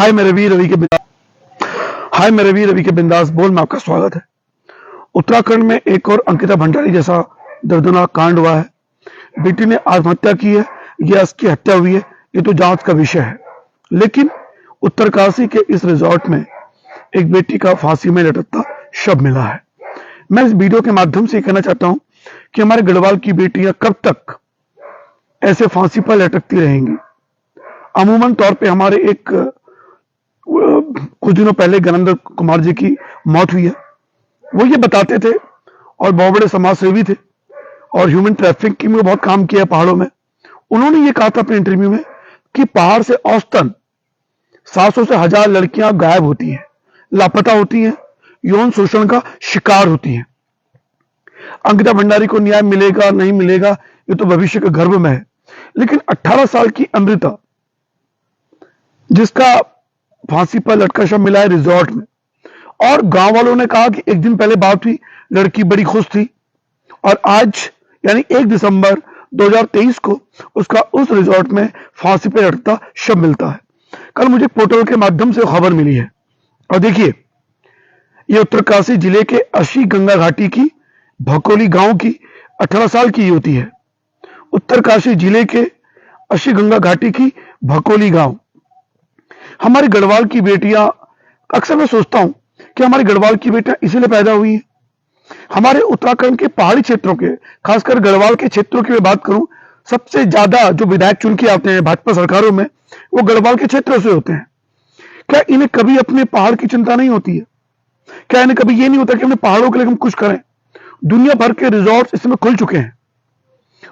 हाय मेरे वीर रवि के बिंदास बोल में आपका स्वागत है। उत्तराखंड में एक और अंकिता भंडारी जैसा दर्दनाक कांड हुआ है। बेटी ने आत्महत्या की है या उसकी हत्या हुई है, ये तो जांच का विषय है। लेकिन उत्तरकाशी के इस रिजॉर्ट में एक बेटी का फांसी में लटकता शव मिला है। मैं इस वीडियो के माध्यम से कहना चाहता हूं कि हमारे गढ़वाल की बेटियां कब तक ऐसे फांसी पर लटकती रहेंगी। अमूमन तौर पे हमारे कुछ दिनों पहले ज्ञानेंद्र कुमार जी की मौत हुई है। वो ये बताते थे और बहुत बड़े समाज सेवी थे और ह्यूमन ट्रैफिकिंग में बहुत काम किया पहाड़ों में। उन्होंने ये कहा था अपने इंटरव्यू में कि पहाड़ से औसतन 700 से 1000 लड़कियां गायब होती हैं, लापता होती हैं, यौन शोषण का शिकार होती हैं। अंकिता भंडारी को न्याय मिलेगा नहीं मिलेगा ये तो भविष्य के गर्भ में है। लेकिन 18 साल की अमृता, जिसका फांसी पर लटका शव मिला है रिजॉर्ट में, और गांव वालों ने कहा कि एक दिन पहले बात हुई, लड़की बड़ी खुश थी और आज यानी 1 दिसंबर 2023 को उसका उस रिजॉर्ट में फांसी पर लटकता शव मिलता है। कल मुझे पोर्टल के माध्यम से खबर मिली है और देखिए, ये उत्तरकाशी जिले के अशी गंगा घाटी की भकोली गांव की 18 साल की युवती है। उत्तरकाशी जिले के अशी गंगा घाटी की भकोली गांव। हमारे गढ़वाल की बेटियां, अक्सर मैं सोचता हूं कि हमारे गढ़वाल की बेटियां इसीलिए पैदा हुई हैं। हमारे उत्तराखंड के पहाड़ी क्षेत्रों के, खासकर गढ़वाल के क्षेत्रों की मैं बात करूं, सबसे ज्यादा जो विधायक चुन के आते हैं भाजपा सरकारों में, वो गढ़वाल के क्षेत्रों से होते हैं। क्या इन्हें कभी अपने पहाड़ की चिंता नहीं होती है? क्या इन्हें कभी ये नहीं होता कि अपने पहाड़ों के लिए हम कुछ करें? दुनिया भर के रिजॉर्ट्स इस समय खुल चुके हैं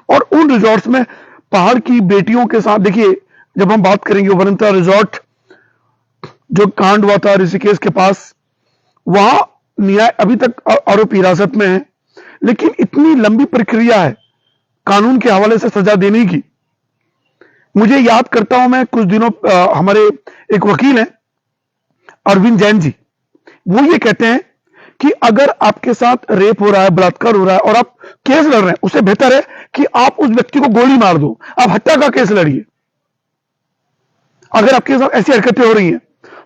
और उन रिजॉर्ट्स में पहाड़ की बेटियों के साथ, देखिए, जब हम बात करेंगे वरंता रिजॉर्ट जो कांड हुआ था ऋषिकेश के पास, वहां न्याय अभी तक आरोपी हिरासत में है, लेकिन इतनी लंबी प्रक्रिया है कानून के हवाले से सजा देने की। मुझे याद करता हूं मैं कुछ दिनों, हमारे एक वकील हैं अरविंद जैन जी, वो ये कहते हैं कि अगर आपके साथ रेप हो रहा है, बलात्कार हो रहा है और आप केस लड़ रहे हैं, उससे बेहतर है कि आप उस व्यक्ति को गोली मार दो, आप हत्या का केस लड़िए। अगर आपके साथ ऐसी हरकतें हो रही हैं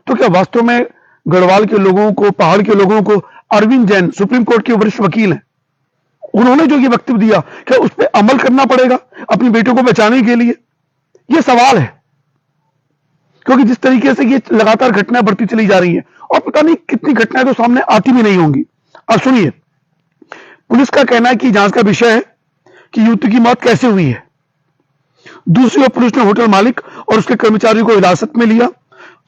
तो क्या वास्तव में गढ़वाल के लोगों को, पहाड़ के लोगों को, अरविंद जैन सुप्रीम कोर्ट के वरिष्ठ वकील हैं, उन्होंने जो ये वक्तव्य दिया, क्या उस पर अमल करना पड़ेगा अपनी बेटियों को बचाने के लिए? ये सवाल है, क्योंकि जिस तरीके से ये लगातार घटनाएं बढ़ती चली जा रही हैं और पता नहीं कितनी घटनाएं तो सामने आती भी नहीं होंगी। अब सुनिए, पुलिस का कहना है कि जांच का विषय है कि युवती की मौत कैसे हुई है। दूसरी ओर पुलिस ने होटल मालिक और उसके कर्मचारियों को हिरासत में लिया।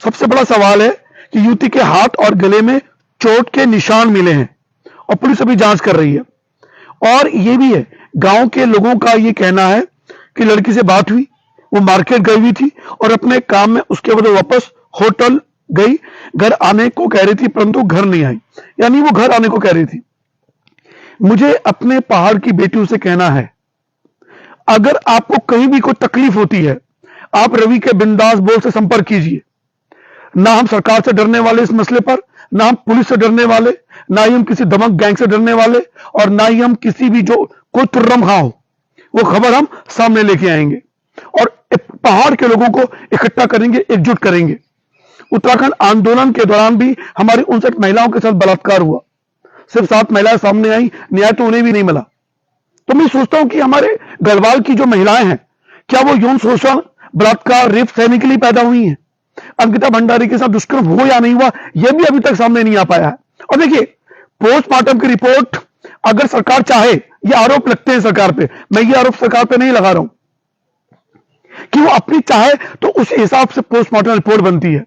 सबसे बड़ा सवाल है कि युवती के हाथ और गले में चोट के निशान मिले हैं और पुलिस अभी जांच कर रही है। और यह भी है, गांव के लोगों का यह कहना है कि लड़की से बात हुई, वो मार्केट गई हुई थी और अपने काम में उसके बाद वापस होटल गई, घर आने को कह रही थी परंतु घर नहीं आई, यानी वो घर आने को कह रही थी। मुझे अपने पहाड़ की बेटियों से कहना है, अगर आपको कहीं भी कोई तकलीफ होती है, आप रवि के बिंदास बोल से संपर्क कीजिए। ना हम सरकार से डरने वाले इस मसले पर, ना हम पुलिस से डरने वाले, ना ही हम किसी दमक गैंग से डरने वाले, और ना ही हम किसी भी जो कोई तुर्रम खा हो वो खबर हम सामने लेके आएंगे और पहाड़ के लोगों को इकट्ठा करेंगे, एकजुट करेंगे। उत्तराखंड आंदोलन के दौरान भी हमारी 59 महिलाओं के साथ बलात्कार हुआ, सिर्फ 7 महिलाएं सामने आई, न्याय तो उन्हें भी नहीं मिला। तो मैं सोचता हूं कि हमारे गढ़वाल की जो महिलाएं हैं, क्या वो यौन शोषण, बलात्कार, रेप सहने के लिए पैदा हुई हैं? अंकिता भंडारी के साथ दुष्कर्म हुआ या नहीं हुआ, यह भी अभी तक सामने नहीं आ पाया है। और देखिए, पोस्टमार्टम की रिपोर्ट अगर सरकार चाहे, ये आरोप लगते हैं सरकार पे, मैं ये आरोप सरकार पे नहीं लगा रहा हूं, कि वो अपनी चाहे तो उस हिसाब से पोस्टमार्टम रिपोर्ट बनती है।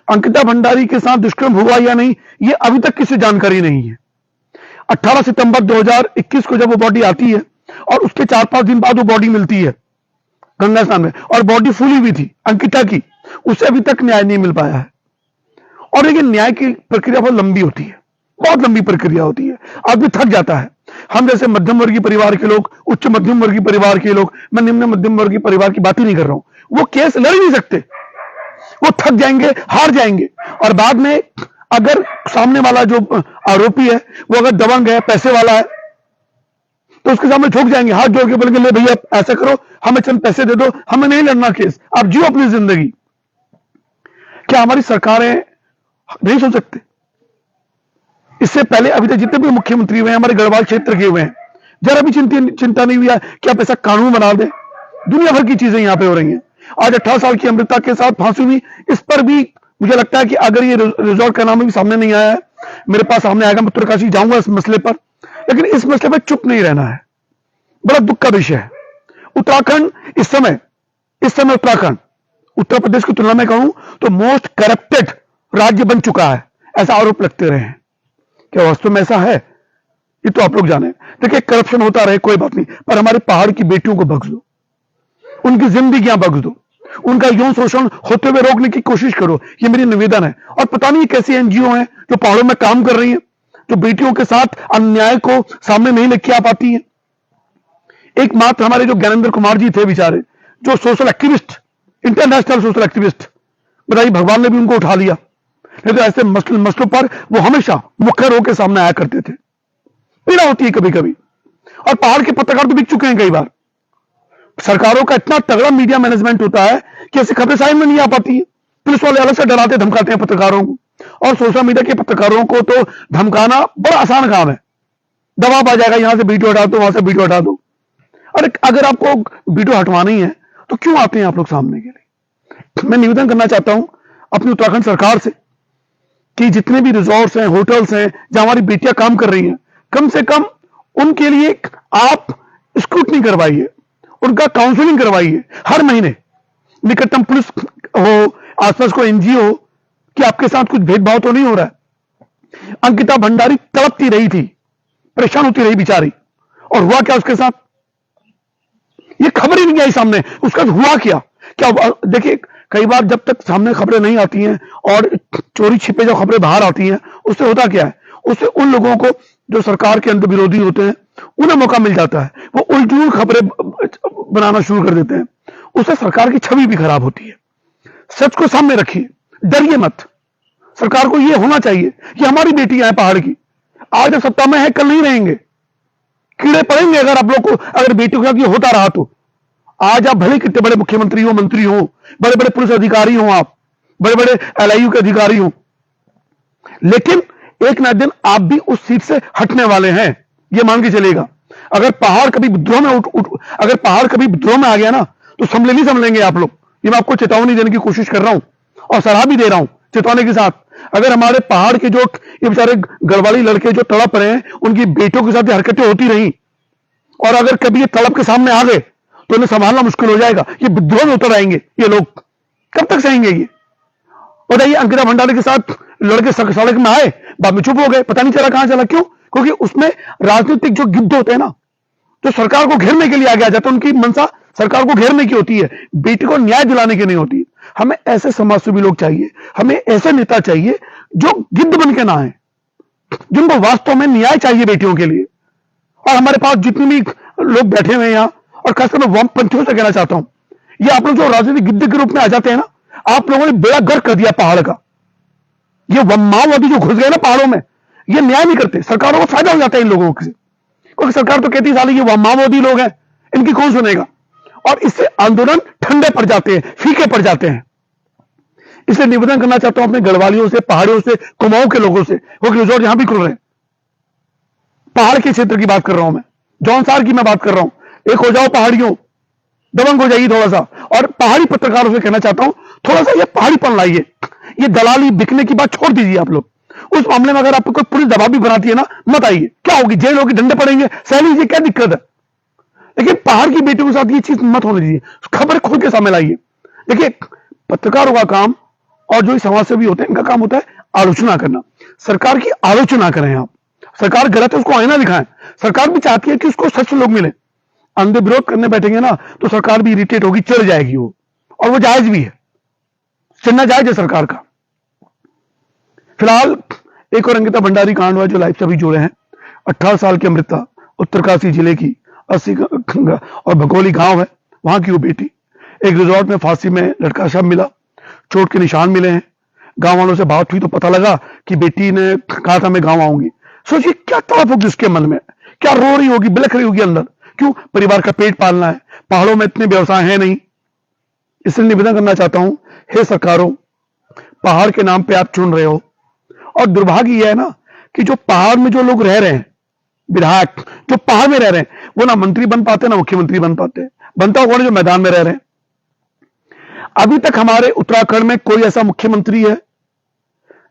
अंकिता भंडारी के साथ दुष्कर्म हुआ या नहीं, ये अभी तक किसी जानकारी नहीं है। 18 सितंबर 2021 को जब वो बॉडी आती है और उसके 4-5 दिन बाद वो बॉडी मिलती है गंगा स्नान में, और बॉडी फूली हुई थी अंकिता की, उससे अभी तक न्याय नहीं मिल पाया है। और लेकिन न्याय की प्रक्रिया बहुत लंबी होती है, बहुत लंबी प्रक्रिया होती है, आदमी थक जाता है। हम जैसे मध्यम वर्गीय परिवार के लोग, उच्च मध्यम वर्गीय परिवार के लोग, मैं निम्न मध्यम वर्गीय परिवार की बात ही नहीं कर रहा हूं, वो केस लड़ नहीं सकते, वो थक जाएंगे, हार जाएंगे, और बाद में अगर सामने वाला जो आरोपी है वो अगर दबंग है, पैसे वाला है, तो उसके सामने झुक जाएंगे, हाथ जोड़ के बोलेंगे, ले भैया ऐसा करो, हमें चंद पैसे दे दो, हमें नहीं लड़ना केस, आप जियो अपनी जिंदगी। क्या हमारी सरकारें नहीं सोच सकते? इससे पहले अभी तक जितने भी मुख्यमंत्री हुए हैं हमारे गढ़वाल क्षेत्र के हुए हैं, जरा भी चिंता नहीं हुई है कि आप ऐसा कानून बना दें। दुनिया भर की चीजें यहां पे हो रही हैं। आज 18 साल की अमृता के साथ फांसी हुई, इस पर भी मुझे लगता है कि अगर ये रिजॉर्ट का नाम भी सामने नहीं आया है, मेरे पास सामने आएगा, मैं उत्तरकाशी जाऊंगा इस मसले पर। लेकिन इस मसले पर चुप नहीं रहना है, बड़ा दुख का विषय है। उत्तराखंड इस समय उत्तराखंड उत्तर प्रदेश की तुलना में कहूं तो मोस्ट करप्टेड राज्य बन चुका है, ऐसा आरोप लगते रहे हैं। क्या वास्तव में ऐसा है? ये तो आप लोग जाने। देखिए, करप्शन होता रहे कोई बात नहीं, पर हमारे पहाड़ की बेटियों को बख्श दो, उनकी जिंदगियां बख्श दो, उनका यौन शोषण होते हुए रोकने की कोशिश करो, ये मेरी निवेदन है। और पता नहीं कैसी एनजीओ हैं जो पहाड़ों में काम कर रही हैं, जो बेटियों के साथ अन्याय को सामने नहीं लेके आ पाती है। एकमात्र हमारे जो ज्ञानेंद्र कुमार जी थे बेचारे, जो social activist, international social activist, बताइए भगवान ने भी उनको उठा लिया। नहीं तो ऐसे मसलों पर वो हमेशा मुखर होकर सामने आया करते थे। पीड़ा होती है कभी कभी। और पहाड़ के पत्रकार तो बिक चुके हैं कई बार। सरकारों का इतना तगड़ा मीडिया मैनेजमेंट होता है कि ऐसी खबरें साइड में नहीं आ पाती है। पुलिस वाले अलग से डराते धमकाते हैं पत्रकारों को, और सोशल मीडिया के पत्रकारों को तो धमकाना बड़ा आसान काम है। दबाव आ जाएगा, यहां से वीडियो हटा दो, वहां से वीडियो हटा दो। अरे अगर आपको वीडियो हटवानी है तो क्यों आते हैं आप लोग सामने के लिए? मैं निवेदन करना चाहता हूं अपनी उत्तराखंड सरकार से कि जितने भी रिजॉर्ट्स हैं, होटल्स हैं, जहां हमारी बेटियां काम कर रही हैं, कम से कम उनके लिए आप स्क्रूटनी करवाइए, उनका काउंसलिंग करवाइए हर महीने। निकटतम पुलिस हो, आसपास कोई एनजीओ हो, कि आपके साथ कुछ भेदभाव तो नहीं हो रहा है। अंकिता भंडारी तड़पती रही थी, परेशान होती रही बेचारी, और हुआ क्या उसके साथ? ये खबर ही नहीं आई सामने, उसका हुआ क्या? देखिए, कई बार जब तक सामने खबरें नहीं आती हैं और चोरी छिपे जो खबरें बाहर आती हैं, उससे होता क्या है? उससे उन लोगों को जो सरकार के अंदर विरोधी होते हैं उन्हें मौका मिल जाता है, वो उल्टी खबरें बनाना शुरू कर देते हैं। उससे सरकार की छवि भी खराब होती है। सच को सामने रखिए, डरिए मत। सरकार को यह होना चाहिए कि हमारी बेटियां हैं पहाड़ की, आज जब सत्ता में है कल नहीं रहेंगे, कीड़े पड़ेंगे अगर आप लोग को, अगर बेटियों के साथ ये होता रहा तो। आज आप भले कितने बड़े मुख्यमंत्री हो, मंत्री हो, बड़े बड़े पुलिस अधिकारी हो, आप बड़े बड़े एलआईयू के अधिकारी हो, लेकिन एक ना दिन आप भी उस सीट से हटने वाले हैं, ये मान के चलेगा। अगर पहाड़ कभी विद्रोह में अगर पहाड़ कभी विद्रोह में आ गया ना, तो संभलेंगे आप लोग। ये मैं आपको चेतावनी देने की कोशिश कर रहा हूं और सलाह भी दे रहा हूं चेतावनी के साथ। अगर हमारे पहाड़ के जो ये बेचारे गढ़वाली लड़के जो तड़प रहे हैं, उनकी बेटियों के साथ हरकतें होती रही, और अगर कभी ये तड़प के सामने आ गए तो इन्हें संभालना मुश्किल हो जाएगा। ये विद्रोह में उतर आएंगे ये लोग, कब तक सहेंगे ये? बताइए, अंकिता भंडारी के साथ लड़के सड़क में आए, बाद में चुप हो गए, पता नहीं चला कहां चला। क्यों? क्योंकि उसमें राजनीतिक जो गिद्ध होते हैं ना, जो सरकार को घेरने के लिए आगे आ जाते हैं, उनकी मंशा सरकार को घेरने की होती है, बेटी को न्याय दिलाने की नहीं होती। हमें ऐसे समाजसेवी लोग चाहिए, हमें ऐसे नेता चाहिए जो गिद्ध बन के ना आए, जिनको वास्तव में न्याय चाहिए बेटियों के लिए। और हमारे पास जितने भी लोग बैठे हुए हैं यहाँ, और खासकर मैं वामपंथियों से कहना चाहता हूं, ये आप लोग जो राजनीतिक गिद्ध के रूप में आ जाते हैं ना, आप लोगों ने बेड़ा गर्क कर दिया पहाड़ का। ये माओवादी जो घुस गए ना पहाड़ों में, ये न्याय नहीं करते, सरकारों को फायदा हो जाता है इन लोगों से, क्योंकि सरकार तो कहती साली ये माओवादी लोग हैं, इनकी कौन सुनेगा। और इससे आंदोलन ठंडे पड़ जाते हैं, फीके पड़ जाते हैं। इसलिए निवेदन करना चाहता हूं अपने गढ़वालियों से, पहाड़ियों से, कुमाऊं के लोगों से, क्योंकि रिजॉर्ट यहां भी खुल रहे हैं। पहाड़ के क्षेत्र की बात कर रहा हूं मैं, जौनसार की मैं बात कर रहा हूं। एक हो जाओ पहाड़ियों, दबंग हो जाइए थोड़ा सा। और पहाड़ी पत्रकारों से कहना चाहता हूं, थोड़ा सा ये पहाड़ीपन लाइए, ये दलाली बिकने की बात छोड़ दीजिए आप लोग। उस मामले में अगर आपको कोई पुलिस दबाव भी बनाती है ना, मत आइए, क्या होगी? जेल होगी, डंडे पड़ेंगे, सह लीजिए, क्या दिक्कत है? लेकिन पहाड़ की बेटियों के साथ ये चीज मत होने दीजिए, खबर खोल के सामने लाइए। देखिए, पत्रकारों का काम और जो समाजसेवी होते हैं इनका काम होता है आलोचना करना। सरकार की आलोचना करें आप, सरकार गलत है उसको आईना दिखाएं। सरकार भी चाहती है कि उसको सच लोग मिले। अंधे विरोध करने बैठेंगे ना तो सरकार भी इरिटेट होगी, चढ़ जाएगी वो, और वो जायज भी है, चलना जायज है सरकार का। फिलहाल एक और अंकिता भंडारी कांड हुआ जो लाइव से अभी जुड़े हैं। 18 साल की अमृता, उत्तरकाशी जिले की 80 और भगोली गांव है, वहां की वो बेटी। एक रिजॉर्ट में फांसी में लड़का शव मिला, चोट के निशान मिले हैं। गांव वालों से बात हुई तो पता लगा कि बेटी ने कहा था मैं गांव आऊंगी। सोचिए क्या तड़प होगी उसके मन में, क्या रो रही होगी, बिलख रही होगी अंदर। क्यों? परिवार का पेट पालना है, पहाड़ों में इतने व्यवसाय है नहीं। इसलिए निवेदन करना चाहता हूं, हे सरकारों, पहाड़ के नाम पे आप चुन रहे हो। और दुर्भाग्य यह है ना कि जो पहाड़ में जो लोग रह रहे हैं, विधायक जो पहाड़ में रह रहे हैं, वो ना मंत्री बन पाते ना मुख्यमंत्री बन पाते। बनता हुआ जो मैदान में रह रहे हैं। अभी तक हमारे उत्तराखंड में कोई ऐसा मुख्यमंत्री है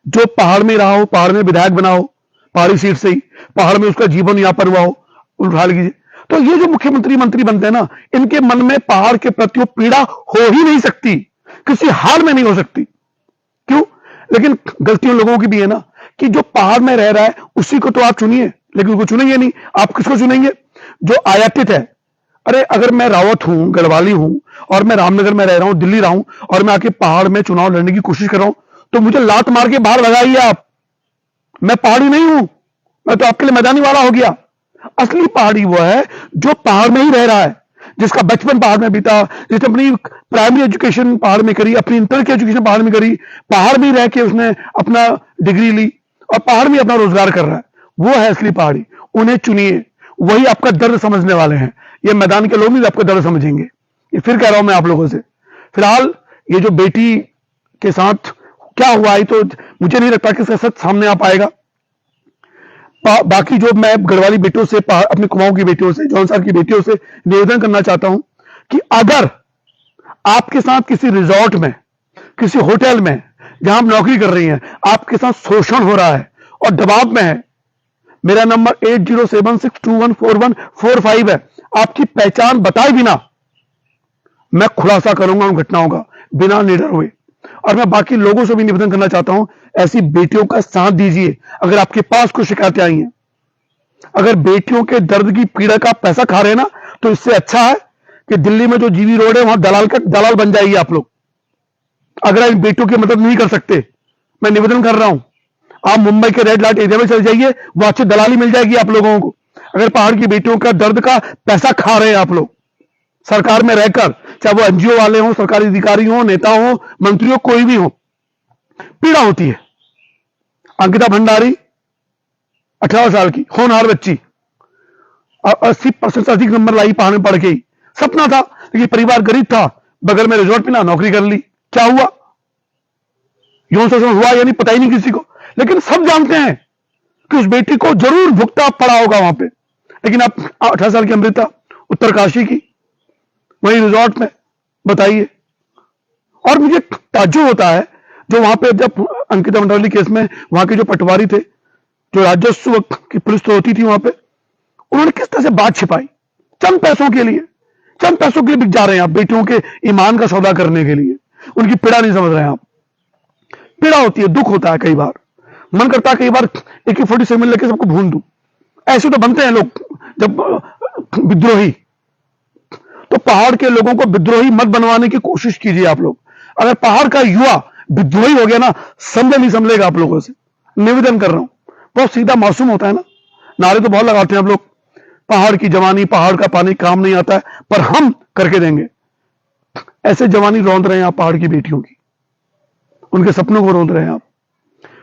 जो पहाड़ में रहा हो, पहाड़ में विधायक बना हो, पहाड़ी सीट से ही पहाड़ में उसका जीवन यापन हुआ हो, उठा लीजिए। तो ये जो मुख्यमंत्री मंत्री बनते हैं ना, इनके मन में पहाड़ के प्रति वो पीड़ा हो ही नहीं सकती, किसी हाल में नहीं हो सकती। क्यों? लेकिन गलती उन लोगों की भी है ना कि जो पहाड़ में रह रहा है उसी को तो आप चुनिए, लेकिन उसको चुनेंगे नहीं। आप किसको चुनेंगे? जो आयातित है। अरे अगर मैं रावत हूं, गढ़वाली हूं, और मैं रामनगर में रह रहा हूं, दिल्ली रहा हूं, और मैं आके पहाड़ में चुनाव लड़ने की कोशिश कर रहा हूं, तो मुझे लात मार के बाहर लगाइए आप। मैं पहाड़ी नहीं हूं, मैं तो आपके लिए मैदानी वाला हो गया। असली पहाड़ी वो है जो पहाड़ में ही रह रहा है, जिसका बचपन पहाड़ में बीता, जिसने अपनी प्राइमरी एजुकेशन पहाड़ में करी, अपनी इंटर की एजुकेशन पहाड़ में करी, पहाड़ में रह के उसने अपना डिग्री ली और पहाड़ में अपना रोजगार कर रहा है, वो है असली पहाड़ी। उन्हें चुनिए, वही आपका दर्द समझने वाले हैं। ये मैदान के लोग नहीं आपका दर्द समझेंगे। ये फिर कह रहा हूं मैं आप लोगों से। फिलहाल ये जो बेटी के साथ क्या हुआ है, तो मुझे नहीं लगता कि इसका सच सामने आ पाएगा। बाकी जो मैं गढ़वाली बेटियों से, अपनी कुमाऊं की बेटियों से, जौनसार की बेटियों से निवेदन करना चाहता हूं कि अगर आपके साथ किसी रिजॉर्ट में, किसी होटल में जहां आप नौकरी कर रही हैं, आपके साथ शोषण हो रहा है और दबाव में है, मेरा नंबर 8076214145 है। आपकी पहचान बताए बिना मैं खुलासा करूंगा उन घटनाओं का, बिना निडर हुए। और मैं बाकी लोगों से भी निवेदन करना चाहता हूं, ऐसी बेटियों का साथ दीजिए। अगर आपके पास कोई शिकायतें आई हैं, अगर बेटियों के दर्द की पीड़ा का पैसा खा रहे हैं ना, तो इससे अच्छा है कि दिल्ली में जो जीवी रोड है वहां दलाल बन जाइए आप लोग। अगर इन बेटियों की मदद नहीं कर सकते, मैं निवेदन कर रहा हूं, आप मुंबई के रेड लाइट एरिया में चल जाइए, वहां अच्छी दलाली मिल जाएगी आप लोगों को। अगर पहाड़ की बेटियों का दर्द का पैसा खा रहे हैं आप लोग सरकार में रहकर, चाहे वो एनजीओ वाले हों, सरकारी अधिकारी हों, नेता हों, मंत्री हो, कोई भी हो, पीड़ा होती है। अंकिता भंडारी 18 साल की होनहार बच्ची, 80% से अधिक नंबर लाई पहाड़ में पढ़ के ही। सपना था, लेकिन परिवार गरीब था, बगल में रिजॉर्ट मिला, नौकरी कर ली। क्या हुआ? यौन शोषण हुआ या नहीं पता ही नहीं किसी को, लेकिन सब जानते हैं कि उस बेटी को जरूर भुगतान पड़ा होगा वहां पे। लेकिन आप 18 साल की अमृता, उत्तरकाशी की, वही रिजॉर्ट में, बताइए। और मुझे ताज्जुब होता है, जो वहां पे जब अंकिता भंडारी केस में वहां के जो पटवारी थे, जो राजस्व की पुलिस तो होती थी वहां पे, उन्होंने किस तरह से बात छिपाई। चंद पैसों के लिए, चंद पैसों के लिए बिक जा रहे हैं आप, बेटियों के ईमान का सौदा करने के लिए। उनकी पीड़ा नहीं समझ रहे हैं आप। पीड़ा होती है, दुख होता है, कई बार मन करता है कई बार AK-47 लेके सबको भून दूं। ऐसे तो बनते हैं लोग जब विद्रोही। तो पहाड़ के लोगों को विद्रोही मत बनवाने की कोशिश कीजिए आप लोग। अगर पहाड़ का युवा विद्रोही हो गया ना, समझे नहीं संभलेगा आप लोगों से, निवेदन कर रहा हूं। बहुत सीधा मासूम होता है ना, नारे तो बहुत लगाते हैं आप लोग, पहाड़ की जवानी, पहाड़ का पानी काम नहीं आता है, पर हम करके देंगे। ऐसे जवानी रौंद रहे हैं आप पहाड़ की बेटियों की, उनके सपनों को रौंद रहे हैं आप।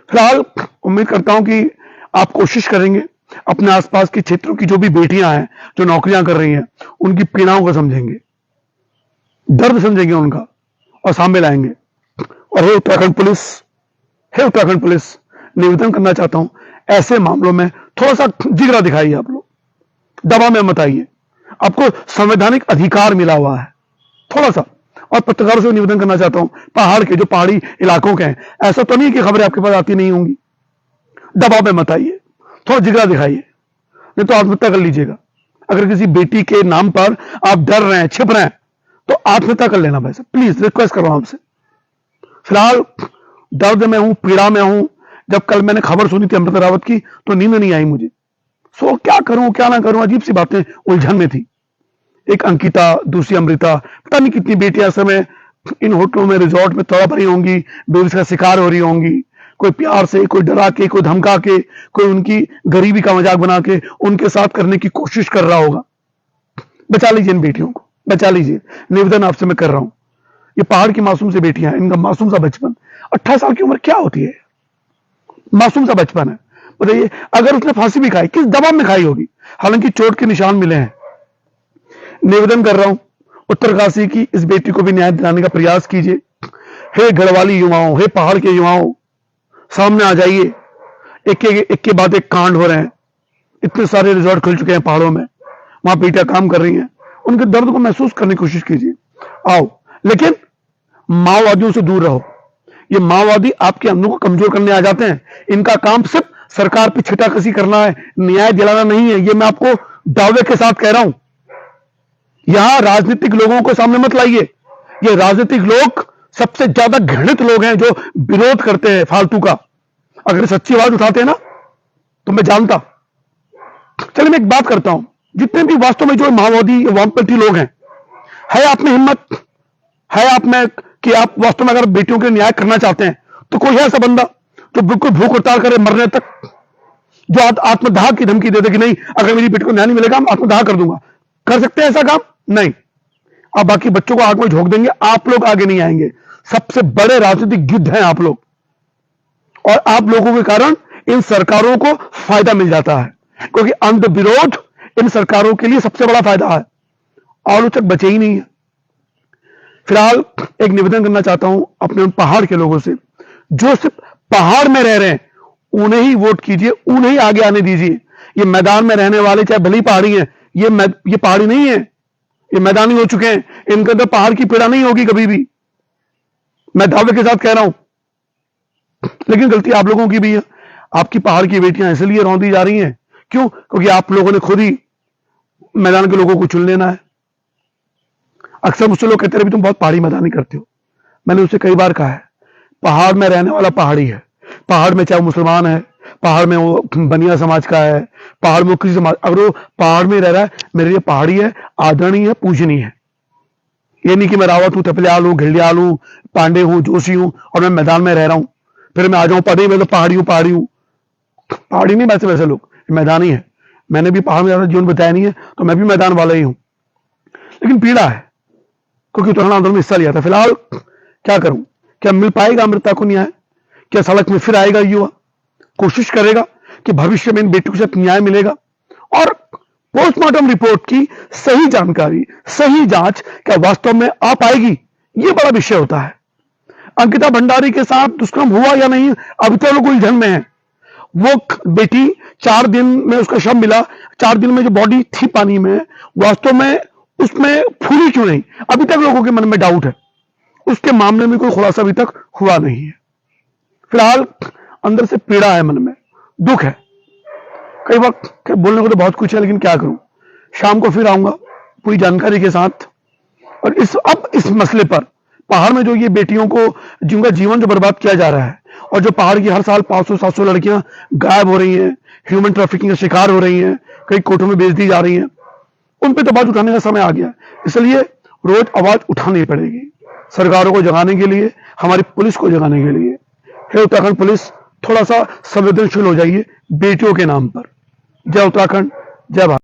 फिलहाल उम्मीद करता हूं कि आप कोशिश करेंगे, अपने आसपास के क्षेत्रों की जो भी बेटियां हैं, जो नौकरियां कर रही हैं, उनकी पीड़ाओं को समझेंगे, दर्द समझेंगे उनका, और सामने लाएंगे। और हे उत्तराखंड पुलिस, निवेदन करना चाहता हूं, ऐसे मामलों में थोड़ा सा जिगरा दिखाइए आप लोग, दबा में मत आइए। आपको संवैधानिक अधिकार मिला हुआ है, थोड़ा सा। और पत्रकारों से निवेदन करना चाहता हूं, पहाड़ के जो पहाड़ी इलाकों के हैं, ऐसा तो नहीं कि खबरें आपके पास आती नहीं होंगी, दबाव में मत आइए, थोड़ा जिगरा दिखाइए, नहीं तो आत्महत्या कर लीजिएगा। अगर किसी बेटी के नाम पर आप डर रहे हैं, छिप रहे हैं, तो आत्महत्या कर लेना भाई साहब, प्लीज रिक्वेस्ट कर रहा हूं आपसे। फिलहाल दर्द में हूं, पीड़ा में हूं। जब कल मैंने खबर सुनी थी अमृता रावत की, तो नींद नहीं आई मुझे। सो क्या करूं क्या ना करूं, अजीब सी बातें उलझन में थी। एक अंकिता, दूसरी अमृता, पता नहीं कितनी बेटियां समय इन होटलों में, रिजॉर्ट में तड़प रही होंगी, बेबस का शिकार हो रही होंगी। कोई प्यार से, कोई डरा के, कोई धमका के, कोई उनकी गरीबी का मजाक बना के उनके साथ करने की कोशिश कर रहा होगा। बचा लीजिए इन बेटियों को, बचा लीजिए, निवेदन आपसे मैं कर रहा हूं। ये पहाड़ की मासूम सी बेटियां हैं, इनका मासूम सा बचपन, 18 साल की उम्र क्या होती है, मासूम सा बचपन है। बताइए, अगर उसने फांसी भी खाई, किस दबाव में खाई होगी, हालांकि चोट के निशान मिले हैं। निवेदन कर रहा हूं, उत्तरकाशी की इस बेटी को भी न्याय दिलाने का प्रयास कीजिए। हे गढ़वाली युवाओं, हे पहाड़ के युवाओं, सामने आ जाइए। एक के बाद एक कांड हो रहे हैं। इतने सारे रिजॉर्ट खुल चुके हैं पहाड़ों में, वहां बेटियां काम कर रही हैं। उनके दर्द को महसूस करने की कोशिश कीजिए, आओ। लेकिन माओवादियों से दूर रहो। ये माओवादी आपके अंदर को कमजोर करने आ जाते हैं। इनका काम सिर्फ सरकार पे छिटाकसी करना है, न्याय दिलाना नहीं है। ये मैं आपको दावे के साथ कह रहा हूं। यहां राजनीतिक लोगों को सामने मत लाइए। ये राजनीतिक लोग सबसे ज्यादा घृणित लोग हैं, जो विरोध करते हैं फालतू का। अगर सच्ची आवाज उठाते हैं ना तो मैं जानता। चलिए मैं एक बात करता हूं, जितने भी वास्तव में जो माओवादी वामपंथी लोग हैं, है आप में हिम्मत, है आप में कि आप वास्तव में अगर बेटियों के न्याय करना चाहते हैं तो कोई है ऐसा बंदा जो बिल्कुल भूख हड़ताल करे मरने तक, जो आत्मदाह की धमकी दे दे कि नहीं अगर मेरी बेटी को न्याय नहीं मिलेगा मैं आत्मदाह कर दूंगा? कर सकते हैं ऐसा काम? नहीं। आप बाकी बच्चों को आग में झोंक देंगे, आप लोग आगे नहीं आएंगे। सबसे बड़े राजनीतिक युद्ध हैं आप लोग, और आप लोगों के कारण इन सरकारों को फायदा मिल जाता है, क्योंकि अंध विरोध इन सरकारों के लिए सबसे बड़ा फायदा है। आलोचक बचे ही नहीं है। फिलहाल एक निवेदन करना चाहता हूं अपने उन पहाड़ के लोगों से जो सिर्फ पहाड़ में रह रहे हैं, उन्हें ही वोट कीजिए, उन्हें ही आगे आने दीजिए। ये मैदान में रहने वाले चाहे भली पहाड़ी हैं, ये पहाड़ी नहीं है, ये मैदानी हो चुके हैं। इनके अंदर पहाड़ की पीड़ा नहीं होगी कभी भी, मैं दावे के साथ कह रहा हूं। लेकिन गलती आप लोगों की भी है। आपकी पहाड़ की बेटियां इसलिए रौंदी जा रही हैं, क्यों? क्योंकि आप लोगों ने खुद ही मैदान के लोगों को चुन लेना है। अक्सर मुझसे लोग कहते रहे तुम बहुत पहाड़ी मैदानी करते हो। मैंने उससे कई बार कहा है, पहाड़ में रहने वाला पहाड़ी है। पहाड़ में चाहे वो मुसलमान है, पहाड़ में वो बनिया समाज का है, पहाड़ में वो किसी समाज, अगर वो पहाड़ में रह रहा है, मेरे लिए पहाड़ी है, आदरणीय है, पूजनीय है। ये नहीं कि मैं रावत हूं, थपलियाल हूं, घिल्डियाल हूं, पांडे हूं, जोशी हूं और मैं मैदान में रह रहा हूं, फिर मैं आ जाऊं पढ़ी मैं तो पहाड़ी हूं। पहाड़ी नहीं, वैसे लोग मैदानी है। मैंने भी पहाड़ में ज्यादा जीवन बताया नहीं है, तो मैं भी मैदान वाला ही हूं। लेकिन पीड़ा है, क्योंकि उत्तराखंड आंदोलन में हिस्सा लिया था। फिलहाल क्या करूं? क्या मिल पाएगा अमृता को न्याय? क्या सड़क में फिर आएगा युवा? कोशिश करेगा कि भविष्य में इन बेटियों के साथ न्याय मिलेगा? और पोस्टमार्टम रिपोर्ट की सही जानकारी, सही जांच क्या वास्तव में आ पाएगी? यह बड़ा विषय होता है। अंकिता भंडारी के साथ दुष्कर्म हुआ या नहीं, अभी तक लोग उलझन में हैं। वो बेटी 4 दिन में उसका शव मिला, 4 दिन में जो बॉडी थी पानी में, वास्तव में उसमें फूली क्यों नहीं, अभी तक लोगों के मन में डाउट है। उसके मामले में कोई खुलासा अभी तक हुआ नहीं है। फिलहाल अंदर से पीड़ा है, मन में दुख है। कई वक्त बोलने को तो बहुत कुछ है, लेकिन क्या करूं। शाम को फिर आऊंगा पूरी जानकारी के साथ। और इस मसले पर पहाड़ में जो ये बेटियों को जिनका जीवन जो बर्बाद किया जा रहा है, और जो पहाड़ की हर साल 500-700 लड़कियां गायब हो रही हैं, ह्यूमन ट्रैफिकिंग का शिकार हो रही हैं, कई कोर्टों में बेच दी जा रही हैं, उन पे तो आवाज उठाने का समय आ गया। इसलिए रोज आवाज उठानी पड़ेगी, सरकारों को जगाने के लिए, हमारी पुलिस को जगाने के लिए। हे उत्तराखंड पुलिस, थोड़ा सा संवेदनशील हो जाइए बेटियों के नाम पर। जय उत्तराखंड, जय भारत।